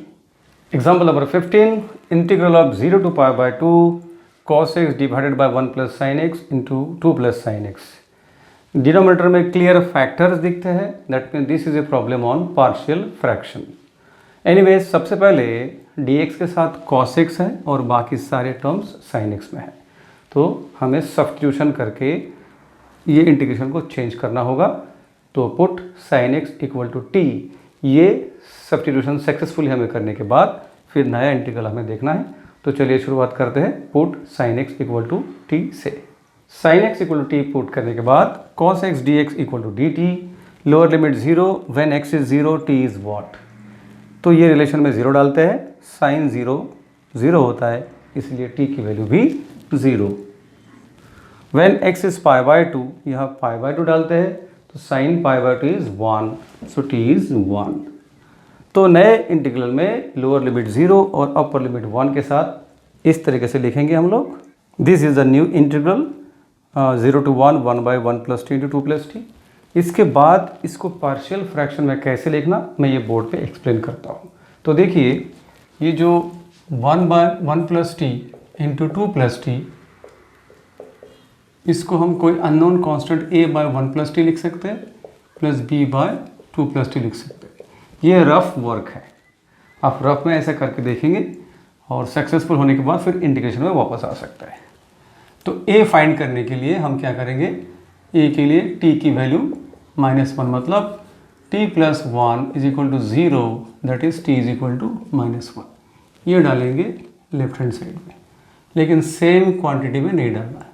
Example number 15, integral of 0 to π/2 cos x divided by 1 plus sine x into 2 plus sine x. Denominator में क्लियर फैक्टर्स दिखते हैं, that mean this is a problem on partial fraction. Anyways सबसे पहले dx के साथ cos x है और बाकी सारे टर्म्स sin x में है, तो हमें सब्स्टिट्यूशन करके ये इंटीग्रेशन को चेंज करना होगा। तो put sin x equal to t, ये सब्स्टिट्यूशन सक्सेसफुली हमें करने के बाद फिर नया इंटीग्रल हमें देखना है। तो चलिए शुरुआत करते हैं put sin x equal to t से। sin x equal to t put करने के बाद cos x dx equal to dt, lower limit 0 when x is 0 t is what. तो ये रिलेशन में 0 डालते हैं, साइन 0 0 होता है, इसलिए t की वैल्यू भी 0। व्हेन x इज π/2, यहाँ π/2 डालते हैं, तो sine π/2 is 1, so t is 1। तो नए इंटीग्रल में लोअर लिमिट 0 और अपर लिमिट 1 के साथ इस तरीके से लिखेंगे हम लोग। This is the new integral 0 to 1 1/1 plus T into 2 plus T. इसके बाद इसको पार्शियल फ्रैक्शन में कैसे लिखना मैं ये बोर्ड पे एक्सप्लेन करता हूँ। तो देखिए ये जो 1/1 plus T into 2 plus T, इसको हम कोई unknown constant a/1 plus T लिख सकते हैं, प्लस b/2 प्लस टी लिख सकते हैं। ये रफ वर्क है, आप रफ में ऐसा करके देखेंगे और सक्सेसफुल होने के बाद फिर इंटीग्रेशन में वापस आ सकता है। तो a फाइंड करने के लिए हम क्या करेंगे, a के लिए t की वैल्यू -1 मतलब t plus 1 is equal to 0, that is t is equal to -1। ये डालेंगे लेफ्ट हैंड साइड में, लेकिन सेम क्वांटिटी में नहीं डालना है।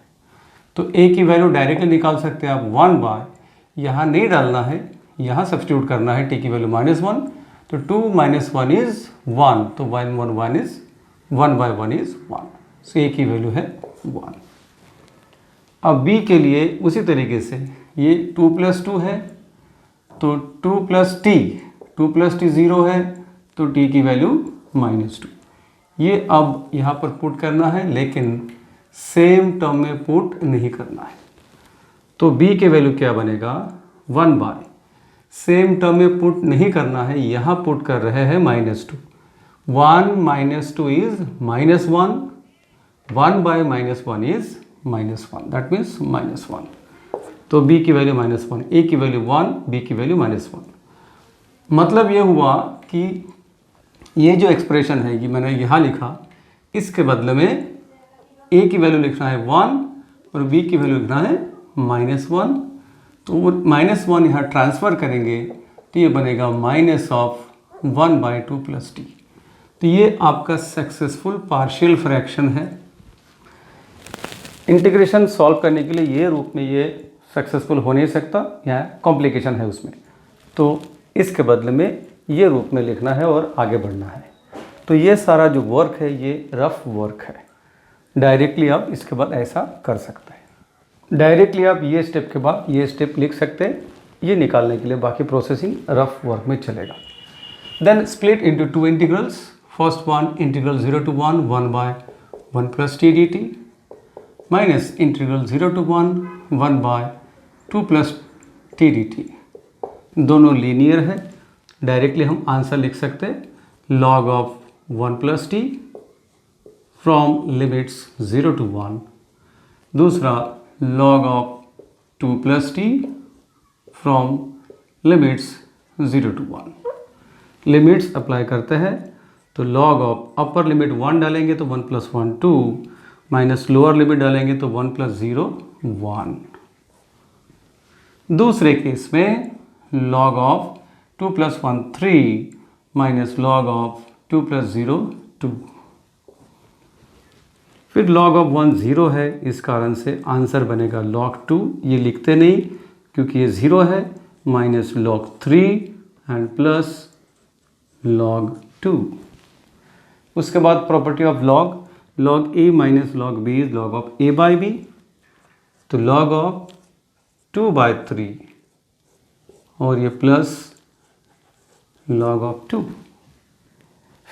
तो a की वैल्यू डायरेक्टली निकाल सकते हैं आप 1/, यहाँ नहीं डालना है, यहाँ सब्स्टिट्यूट करना है t की वैल्यू -1, तो 2 - 1 इज 1, तो 1 इज 1/1 इज 1, सो a की वैल्यू है 1। अब b के लिए उसी तरीके से ये 2 + 2 है, तो 2 + t 0 है, तो t की वैल्यू -2। ये अब यहाँ पर पुट करना है, लेकिन सेम टर्म में पुट नहीं करना है। तो b के वैल्यू क्या बनेगा 1/, सेम टर्म में पुट नहीं करना है, यहाँ पुट कर रहे हैं -2। 1 - 2 इज -1, 1/-1 इज -1, दैट मीन्स -1। तो b की वैल्यू -1, a की वैल्यू 1, b की वैल्यू -1। मतलब ये हुआ कि ये जो एक्सप्रेशन है, ये मैंने यहाँ लिखा, इसके बदले में ए की वैल्यू लिखना है 1 और बी की वैल्यू लिखना है -1। तो -1 यहाँ ट्रांसफ़र करेंगे तो ये बनेगा -1/2 + t। तो ये आपका सक्सेसफुल पार्शियल फ्रैक्शन है। इंटीग्रेशन सॉल्व करने के लिए ये रूप में ये सक्सेसफुल हो नहीं सकता, यहाँ कॉम्प्लिकेशन है उसमें, तो इसके बदले में ये रूप में लिखना है और आगे बढ़ना है। तो ये सारा जो वर्क है ये रफ वर्क है। डायरेक्टली आप इसके बाद ऐसा कर सकते हैं। डायरेक्टली आप ये स्टेप के बाद ये स्टेप लिख सकते हैं। ये निकालने के लिए बाकी प्रोसेसिंग रफ वर्क में चलेगा। Then split into 2 integrals. First one integral 0 to 1 1/1 + t dt minus integral 0 to 1 1/2 + t dt। दोनों लीनियर है। डायरेक्टली हम आंसर लिख सकते हैं log of 1 + t from limits 0 to 1। दूसरा log of 2 + t from limits 0 to 1। Limits apply करते हैं तो log ऑफ अपर लिमिट 1 डालेंगे तो 1 + 1 2 माइनस लोअर लिमिट डालेंगे तो 1 + 0 1। दूसरे केस में log of 2 + 1 3 minus log of 2 + 0 2। फिर log ऑफ 1 0 है, इस कारण से आंसर बनेगा log 2। ये लिखते नहीं क्योंकि ये 0 है, minus log 3 and plus log 2। उसके बाद property of log a minus log b is log of a by b। तो log ऑफ 2/3 और ये प्लस log ऑफ 2।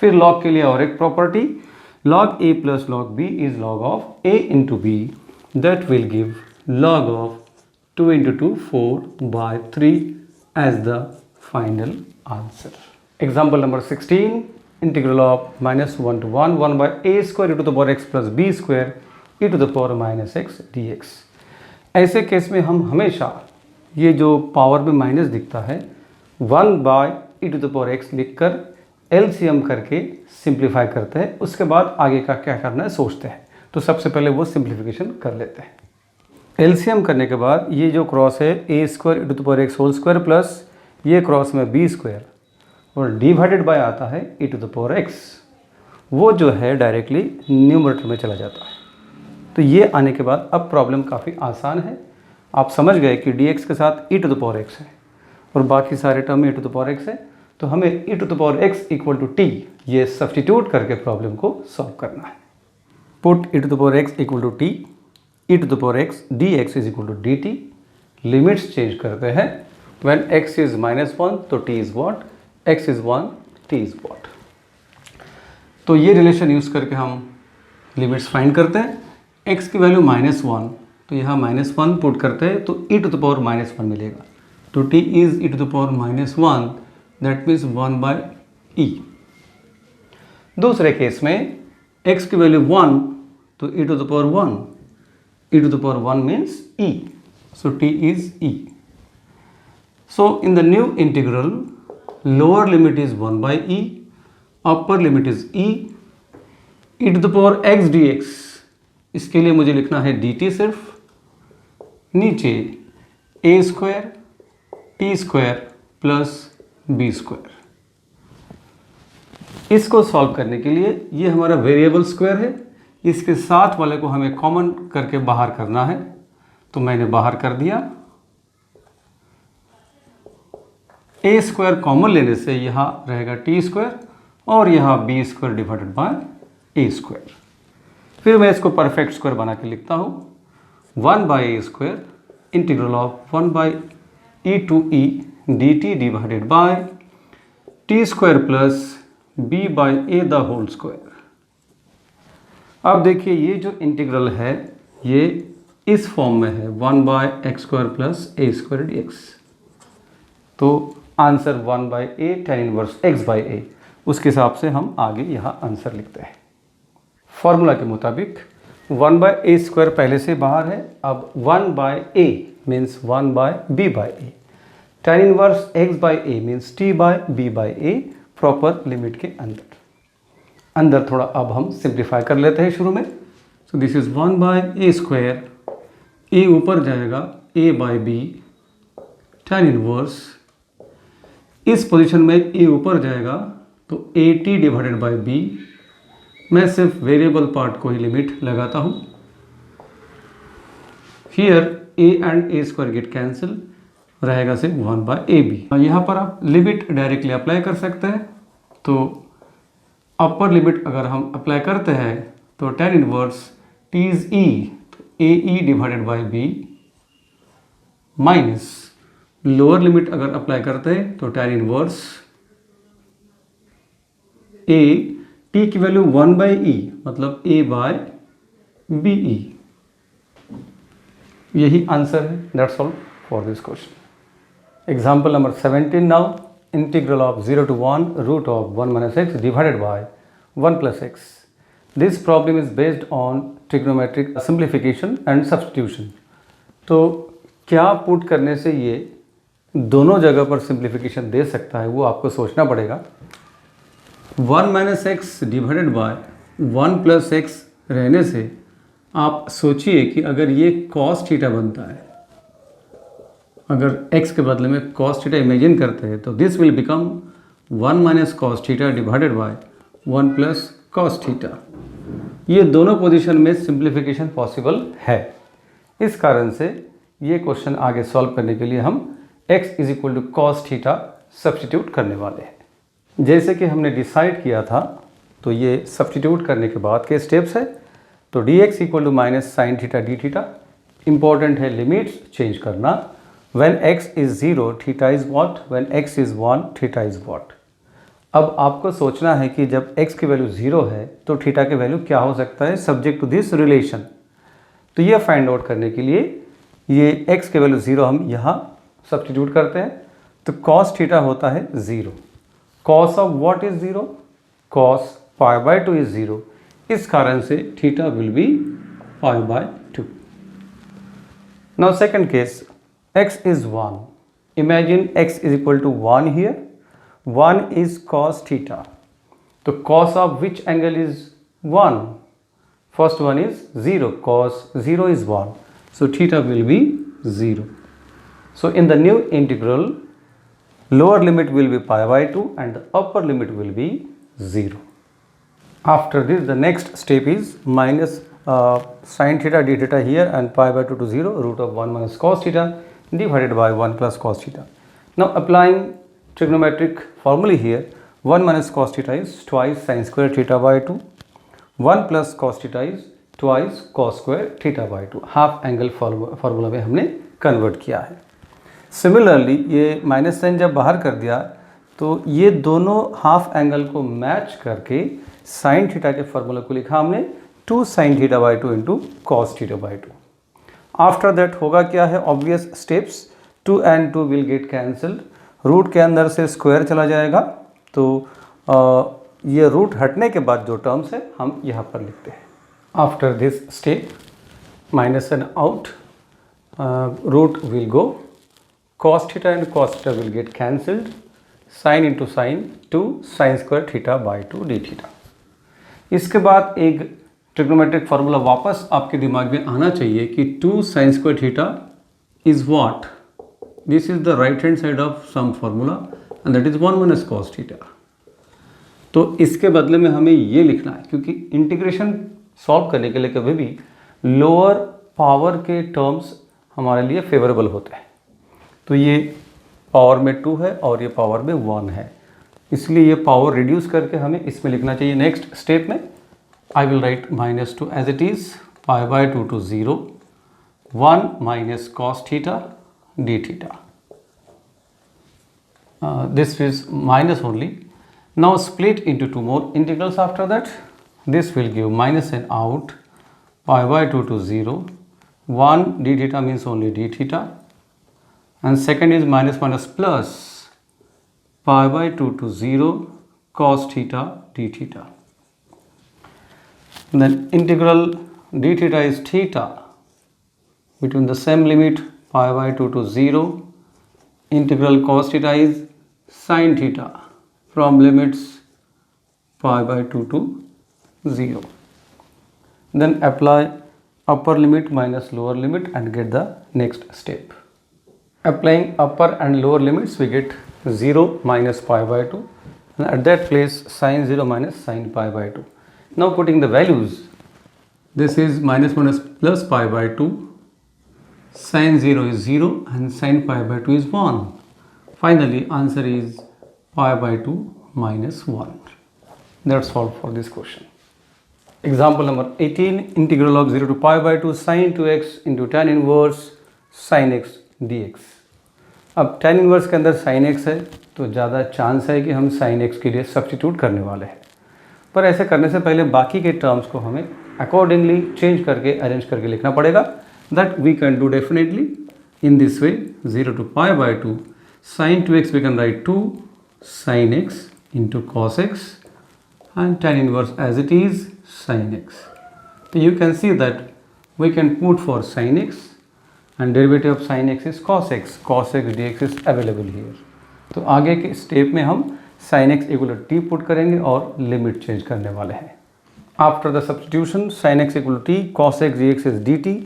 फिर log के लिए और एक property log a plus log b is log of a into b, that will give log of 2 × 2 4/3 as the final answer. Example number 16 integral of -1 to 1 1/a² e⁻x + b² e⁻−x dx। ऐसे case में हम हमेशा ये जो power में minus दिखता है 1/e⁻x लिखकर एलसीएम करके सिंप्लीफाई करते हैं। उसके बाद आगे का क्या करना है सोचते हैं। तो सबसे पहले वो सिंप्लीफिकेशन कर लेते हैं। एलसीएम करने के बाद ये जो क्रॉस है a² e⁻x² प्लस ये क्रॉस में b² और डिवाइडेड बाय आता है e⁻x, वो जो है डायरेक्टली न्यूमरेटर में चला जाता है। तो ये आने के बाद अब प्रॉब्लम काफ़ी आसान है। आप समझ गए कि dx के साथ e⁻x है और बाकी सारे टर्म में e⁻x है, तो हमें e⁻x = t ये सब्स्टिट्यूट करके प्रॉब्लम को सॉल्व करना है। Put e⁻x = t, e⁻x dx = dt। Limits change करते हैं। व्हेन x is -1 तो t is what? x is 1, t is what? तो ये रिलेशन यूज़ करके हम लिमिट्स फाइंड करते हैं। x की वैल्यू -1 तो यहाँ -1 पुट करते हैं तो e⁻−1 मिलेगा। तो t is e⁻−1, that means 1/e। दूसरे केस में x की वैल्यू 1 तो e⁻1, e⁻1 means e, so t is e। So in the new integral lower limit is 1/e, upper limit is e, e⁻x dx, इसके लिए मुझे लिखना है dt सिर्फ, नीचे a² t² प्लस b²। इसको सॉल्व करने के लिए ये हमारा वेरिएबल स्क्वायर है, इसके साथ वाले को हमें कॉमन करके बाहर करना है। तो मैंने बाहर कर दिया। a² कॉमन लेने से यहाँ रहेगा t² और यहाँ b² डिवाइडेड बाय a²। फिर मैं इसको परफेक्ट स्क्वायर बना के लिखता हूँ 1/a² integral of 1/e to e dt divided by t² plus b/a the whole square. अब देखिए ये जो इंटीग्रल है ये इस फॉर्म में है 1/x² प्लस a² dx। तो answer 1/a tan inverse x/a, उसके हिसाब से हम आगे यहाँ आंसर लिखते हैं। फॉर्मूला के मुताबिक 1/a² पहले से बाहर है, अब 1/a means 1/b/a, tan inverse x/a means t/b/a proper limit के अंदर। थोड़ा अब हम सिंप्लीफाई कर लेते हैं शुरू में। So this is 1 by A square, A ऊपर जाएगा a by B, tan inverse इस पोजीशन में a ऊपर जाएगा तो at डिवाइडेड बाय b। मैं सिर्फ वेरिएबल पार्ट को ही लिमिट लगाता हूँ। Here a and a square get cancel, रहेगा सिर्फ 1 बाय ए बी। यहाँ पर आप लिमिट डायरेक्टली अप्लाई कर सकते हैं। तो अपर लिमिट अगर हम अप्लाई करते हैं तो tan inverse t is e, तो A E divided by B, minus lower limit अगर अप्लाई करते हैं तो tan इनवर्स a, t की वैल्यू 1 बाय ई मतलब a बाय बी ई। यही आंसर है। That's all for this question. Example number 17 now, integral of 0 to 1 root of 1 minus x divided by 1 plus x। This problem is based on trigonometric simplification and substitution. तो क्या put करने से ये दोनों जगह पर सिंप्लीफिकेशन दे सकता है वो आपको सोचना पड़ेगा। 1 minus x divided by 1 plus x रहने से आप सोचिए कि अगर ये cos थीटा बनता है, अगर x के बदले में cos थीटा इमेजिन करते हैं तो this will become 1 minus cos theta divided by 1 plus cos theta. ये दोनों पोजीशन में सिंप्लीफिकेशन पॉसिबल है। इस कारण से ये क्वेश्चन आगे सॉल्व करने के लिए हम x is equal to cos theta substitute करने वाले हैं। जैसे कि हमने डिसाइड किया था तो ये सब्सटीट्यूट करने के बाद के स्टेप्स है। तो dx equal to minus sine theta d theta. Important है लिमिट्स चेंज करना। When x is 0 theta is what, when x is 1 theta is what. अब आपको सोचना है कि जब x की वैल्यू 0 है तो थीटा की वैल्यू क्या हो सकता है सब्जेक्ट टू दिस रिलेशन। तो ये फाइंड आउट करने के लिए ये x की वैल्यू 0 हम यहाँ सब्स्टिट्यूट करते हैं। तो cos थीटा होता है 0। cos of what is 0, cos pi by 2 is 0। इस कारण से theta will be pi by 2। Now second case, x is 1. Imagine x is equal to 1 here. 1 is cos theta. So cos of which angle is 1? First one is 0. Cos 0 is 1. So theta will be 0. So in the new integral, lower limit will be pi by 2 and the upper limit will be 0. After this, the next step is minus sin theta d theta here and pi by 2 to 0 root of 1 minus cos theta divided by 1 plus cos theta. Now applying trigonometric formula here, 1 minus cos theta is twice sin square theta by 2, 1 plus cos theta is twice cos square theta by 2. Half angle formula में हमने convert किया है। Similarly ये minus sign जब बाहर कर दिया तो ये दोनों हाफ एंगल को मैच करके साइन थीटा के फार्मूला को लिखा हमने 2 sin theta by 2 into cos theta by 2। After that होगा क्या है obvious steps, 2 and 2 will get cancelled, root के अंदर से स्क्वायर चला जाएगा। तो ये रूट हटने के बाद जो टर्म्स है हम यहाँ पर लिखते हैं। After this step minus and out, root will go, cos theta and cos theta will get cancelled, sine into sine 2 sin square theta by 2 d theta. इसके बाद एक ट्रिग्नोमेट्रिक फार्मूला वापस आपके दिमाग में आना चाहिए कि 2 sin square theta is what, this is the right hand side of some formula and that is 1 minus cos theta. तो इसके बदले में हमें ये लिखना है क्योंकि इंटीग्रेशन सॉल्व करने के लिए कभी भी लोअर पावर के टर्म्स हमारे लिए फेवरेबल होते हैं। तो ये पावर में 2 है और ये पावर में 1 है, इसलिए ये पावर रिड्यूस करके हमें इसमें लिखना चाहिए। नेक्स्ट स्टेप में I will write minus 2 as it is, pi by 2 to 0, 1 minus cos theta d theta. This is minus only. Now split into 2 more integrals after that. This will give minus and out, pi by 2 to 0, 1 d theta means only d theta, and second is minus minus plus, pi by 2 to 0 cos theta d theta. Then integral d theta is theta between the same limit pi by 2 to 0. Integral cos theta is sin theta from limits pi by 2 to 0. then apply upper limit minus lower limit and get the next step. Applying upper and lower limits, we get 0 minus pi by 2, and at that place sin 0 minus sin pi by 2. Now putting the values, this is minus minus plus pi by 2, sin 0 is 0 and sin pi by 2 is 1. Finally answer is pi by 2 minus 1. That's all for this question. Example number 18, integral of 0 to pi by 2 sin 2x into tan inverse sin x dx. अब tan inverse के अंदर sin x है तो ज़्यादा chance है कि हम sin x के लिए सब्स्टिट्यूट करने वाले हैं, पर ऐसे करने से पहले बाकी के टर्म्स को हमें अकॉर्डिंगली चेंज करके अरेंज करके लिखना पड़ेगा. That we can do definitely in this way. 0 to pi by 2 sin 2x we can write 2 sin x into cos x and tan inverse as it is sin x. So you can see that we can put for sin x and derivative of sin x is cos x. Cos x dx is available here. तो आगे के step में हम sin x equal to t put करेंगे और limit change करने वाले हैं. After the substitution sin x equal to t, cos x dx is dt,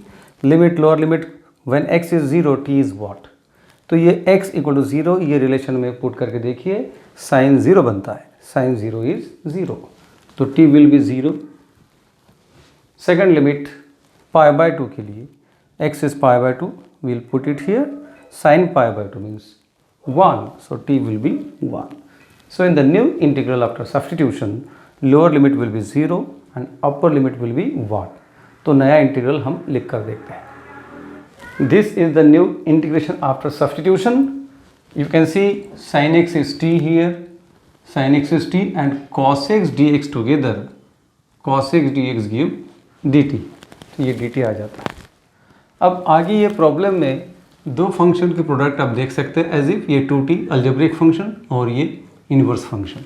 limit lower limit when x is 0 t is what. तो ये x equal to 0 ये relation में put करके देखिए sin 0 बनता है. sin 0 is 0, तो t will be 0. Second limit pi by 2 के लिए x is pi by 2, we'll put it here. Sin pi by 2 means 1, so t will be 1. So in the new integral after substitution, lower limit will be 0 and upper limit will be 1. तो नया integral हम लिख कर देखते हैं. This is the new integration after substitution. You can see sin x is t here, sin x is t and cos x dx together. Cos x dx give dt. तो ये dt आ जाता है. अब आगे ये प्रॉब्लम में दो function के प्रोडक्ट आप देख सकते हैं एज इफ ये 2t अलजेब्रिक फंक्शन और ये inverse function.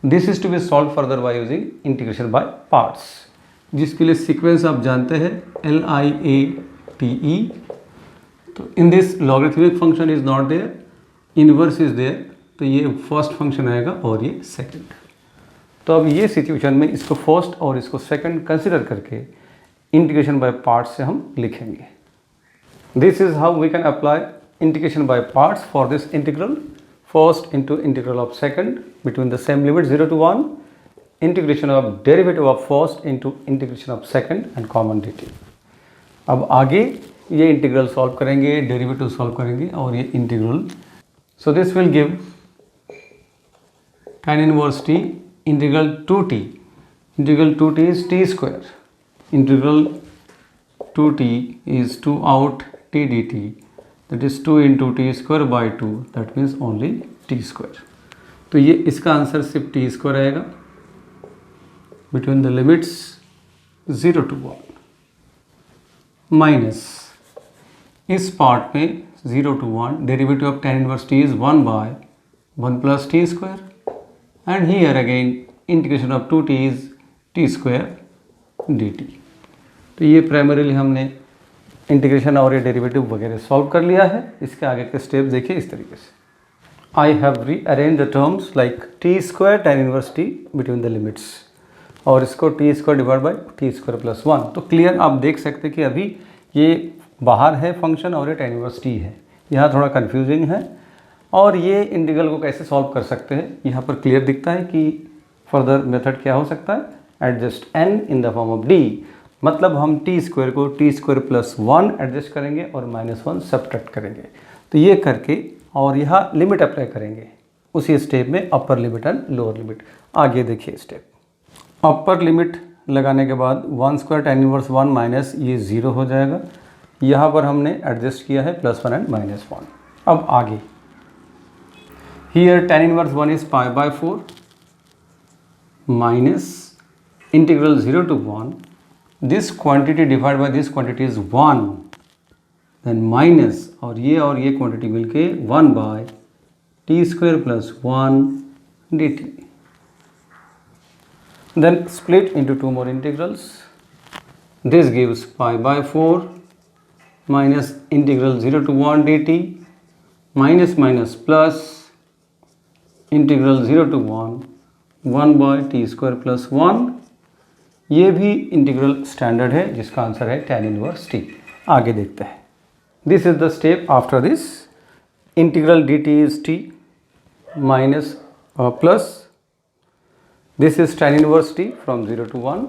This is to be solve further by using integration by parts, जिसके लिए सीक्वेंस आप जानते हैं LIATE. तो in this logarithmic function is not there, inverse is there, तो ये फर्स्ट फंक्शन आएगा और ये सेकंड. तो अब ये सिचुएशन में इसको फर्स्ट और इसको सेकंड कंसिडर करके इंटीग्रेशन बाय पार्ट्स से हम लिखेंगे. This is how we can apply integration by parts for this integral. First into integral of second between the same limit 0 to 1, integration of derivative of first into integration of second and common dt. अब आगे ये integral solve करेंगे, derivative solve करेंगे और ये integral. So this will give tan inverse t integral 2t. Integral 2t is t square. Integral 2t is 2 out t dt, that is 2 into t square by 2, that means only t square. तो ये इसका answer सिर्फ t square आएगा between the limits 0 to 1 minus इस part में 0 to 1 derivative of tan inverse t is 1 by 1 plus t square and here again integration of 2t is t square dt. तो ये primarily हमने integration और ये derivative वगैरह solve कर लिया है. इसके आगे के स्टेप देखिए इस तरीके से. I have rearrange the terms like T square tan inverse t between the limits और इसको T square divide by T square plus 1. तो क्लियर आप देख सकते हैं कि अभी ये बाहर है फंक्शन और ये tan इनवर्स t है. यहाँ थोड़ा कन्फ्यूजिंग है और ये इंटीग्रल को कैसे सॉल्व कर सकते हैं यहाँ पर क्लियर दिखता है कि फर्दर मेथड क्या हो सकता है. Adjust n in the form of d, मतलब हम टी स्क्वायर को टी स्क्वायर प्लस 1 एडजस्ट करेंगे और -1 सब्ट्रैक्ट करेंगे. तो ये करके और यहाँ लिमिट अप्लाई करेंगे. उसी स्टेप में upper limit and lower limit. आगे देखिए स्टेप. अपर लिमिट लगाने के बाद 1 स्क्वायर tan इनवर्स 1 माइनस ये 0 हो जाएगा. यहाँ पर हमने एडजस्ट किया है +1 एंड -1. अब आगे here tan inverse 1 is pi by 4 minus integral 0 to 1, this quantity divide by this quantity is 1, then minus और ये क्वांटिटी मिलके 1 by T square plus 1 dt. Then split into two more integrals. This gives pi by 4 minus integral 0 to 1 dt minus plus integral 0 to 1 1 by t square plus 1 ये भी integral standard है जिसका answer है tan inverse t। आगे देखते हैं। This is the step after this. Integral dt is t minus plus this is tan inverse t from 0 to 1.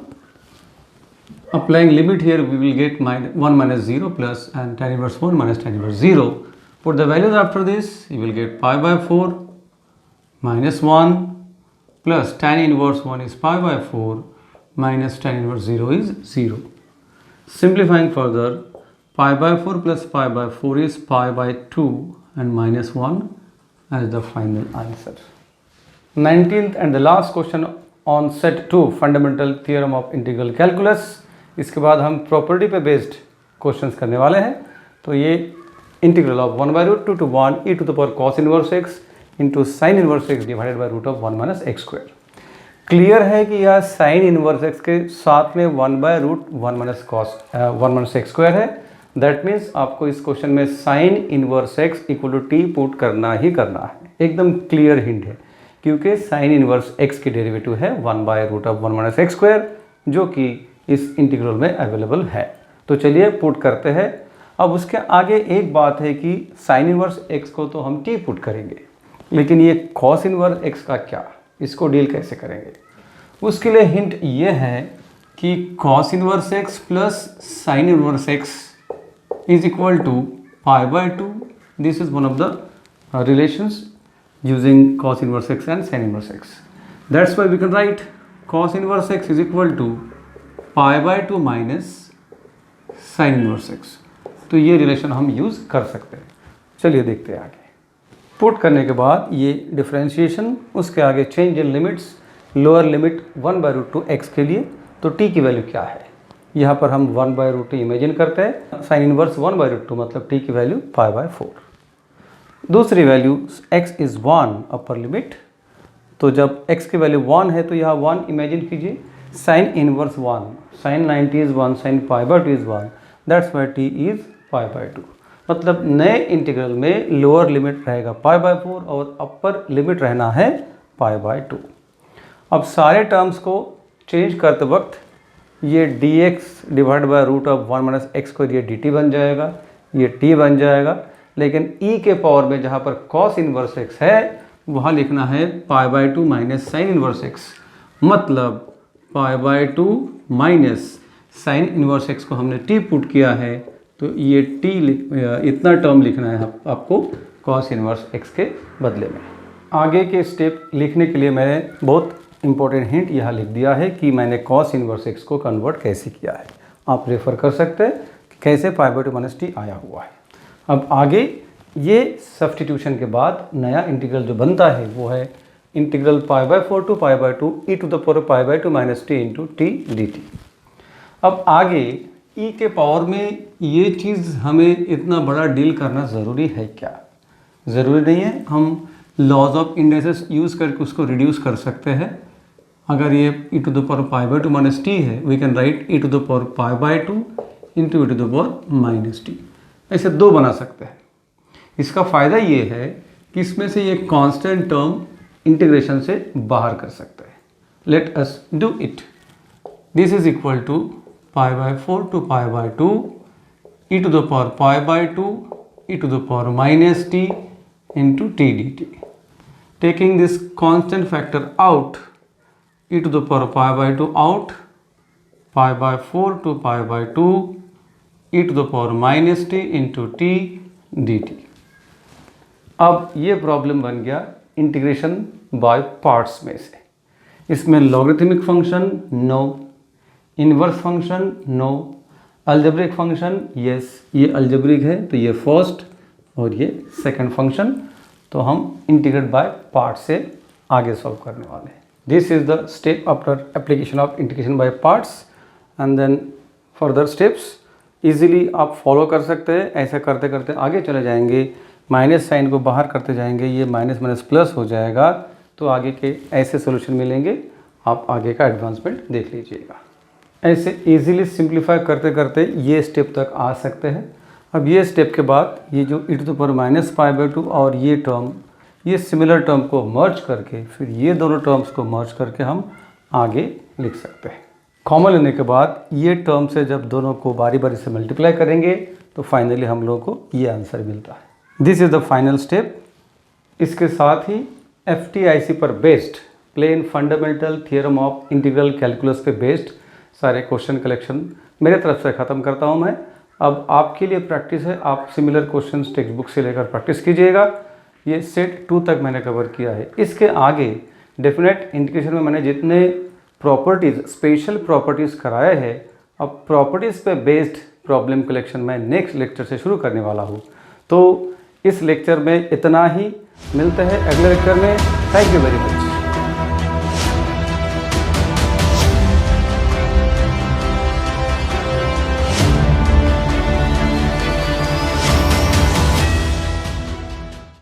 Applying limit here, we will get 1 minus 0 plus and tan inverse 1 minus tan inverse 0. Put the values after this, you will get pi by 4 minus 1 plus tan inverse 1 is pi by 4 minus tan inverse 0 is 0. Simplifying further, pi by 4 plus pi by 4 is pi by 2 and minus 1 as the final answer. 19th and the last question on set 2 fundamental theorem of integral calculus। इसके बाद हम property पे based questions करने वाले हैं। तो ये integral of 1/√2 to 1 e to the power cos inverse x into sin inverse x divided by root of 1 minus x square. Clear है कि यह sin इनवर्स x के साथ में 1/√1 minus x स्क्वायर है। दैट मीन्स आपको इस क्वेश्चन में sin inverse x equal to t put करना ही करना है। एकदम क्लियर हिंट है क्योंकि sin इनवर्स x की डेरिवेटिव है 1/√1 minus x स्क्वायर जो कि इस इंटीग्रल में अवेलेबल है। तो चलिए पुट करते हैं। अब उसके आगे एक बात है कि sin इनवर्स x को तो हम t पुट करेंगे, लेकिन ये cos इनवर्स x का क्या, इसको डील कैसे करेंगे? उसके लिए हिंट ये है कि cos inverse x plus sin inverse x is equal to pi/2। This is one of the relations using cos inverse x and sin inverse x. That's why we can write cos inverse x is equal to pi/2 minus sin inverse x. तो ये relation हम use कर सकते हैं। चलिए देखते हैं आगे। पुट करने के बाद ये डिफरेंशिएशन, उसके आगे change in limits, lower limit 1/√2 x के लिए, तो t की वैल्यू क्या है? यहाँ पर हम 1/√2 इमेजिन करते हैं। sin इनवर्स 1/√2 मतलब t की वैल्यू pi/4। दूसरी value x is 1 upper limit, तो जब x की वैल्यू 1 है तो यहाँ 1 इमेजिन कीजिए। sin inverse 1, sin 90 is 1, sin pi/2 is 1, that's why t is pi/2। मतलब नए इंटीग्रल में लोअर लिमिट रहेगा pi/4 और अपर लिमिट रहना है pi/2। अब सारे टर्म्स को चेंज करते वक्त ये dx divide by root of 1 minus x square ये dt बन जाएगा, ये t बन जाएगा। लेकिन e के पावर में जहाँ पर cos इनवर्स x है वहाँ लिखना है pi/2 minus sign inverse x। मतलब pi/2 minus sign inverse x को हमने t पुट किया है, तो ये t इतना टर्म लिखना है आपको cos इनवर्स x के बदले में। आगे के स्टेप लिखने के लिए मैंने बहुत इंपॉर्टेंट हिंट यहाँ लिख दिया है कि मैंने cos इनवर्स x को कन्वर्ट कैसे किया है। आप रेफर कर सकते हैं कि कैसे pi/2 माइनस t आया हुआ है। अब आगे ये सब्स्टिट्यूशन के बाद नया इंटीग्रल जो बनता है वो है integral pi/4 to pi/2 e to the power pi/2 minus t into t dt। अब आगे e के पावर में ये चीज़ हमें इतना बड़ा डील करना ज़रूरी है क्या? ज़रूरी नहीं है। हम लॉज ऑफ इंडेक्सेस यूज़ करके उसको रिड्यूस कर सकते हैं। अगर ये e to the power pi/2 minus t है, we can write e to the power pi/2 into e to the power minus t। ऐसे दो बना सकते हैं। इसका फ़ायदा ये है कि इसमें से ये कांस्टेंट टर्म इंटीग्रेशन से बाहर कर सकते हैं। Let us do it. This is equal to pi/4 to pi/2 e to the power pi/2 e to the power minus t into t dt। Taking this constant factor out, e to the power pi/2 out, pi/4 to pi/2 e to the power minus t into t dt। अब ये problem बन गया integration by parts में से। इसमें logarithmic function no, inverse function no, algebraic function yes, ये algebraic है तो ये फर्स्ट और ये सेकंड फंक्शन, तो हम इंटीग्रेट बाय पार्ट से आगे सॉल्व करने वाले हैं। This is the step after application of integration by parts and then further steps easily आप फॉलो कर सकते हैं। ऐसा करते करते आगे चले जाएंगे, माइनस साइन को बाहर करते जाएंगे, ये माइनस माइनस प्लस हो जाएगा, तो आगे के ऐसे सॉल्यूशन मिलेंगे। आप आगे का एडवांसमेंट देख लीजिएगा। ऐसे इजीली सिंप्लीफाई करते करते ये स्टेप तक आ सकते हैं। अब ये स्टेप के बाद ये जो e to the power minus pi/2 और ये टर्म, ये सिमिलर टर्म को मर्ज करके फिर ये दोनों टर्म्स को मर्ज करके हम आगे लिख सकते हैं। कॉमन लेने के बाद ये टर्म से जब दोनों को बारी बारी से मल्टीप्लाई करेंगे तो फाइनली हम लोगों को ये आंसर मिलता है। This is the final step. इसके साथ ही FTIC पर based plain fundamental theorem of integral calculus पे बेस्ड सारे क्वेश्चन कलेक्शन मेरे तरफ से ख़त्म करता हूँ मैं। अब आपके लिए प्रैक्टिस है, आप सिमिलर क्वेश्चंस टेक्स्ट बुक से लेकर प्रैक्टिस कीजिएगा। ये सेट 2 तक मैंने कवर किया है। इसके आगे डेफिनेट इंटीग्रेशन में मैंने जितने प्रॉपर्टीज़, स्पेशल प्रॉपर्टीज़ कराए हैं, अब प्रॉपर्टीज़ पे बेस्ड प्रॉब्लम कलेक्शन मैं नेक्स्ट लेक्चर से शुरू करने वाला हूँ। तो इस लेक्चर में इतना ही, मिलते हैं अगले लेक्चर में। Thank you very much.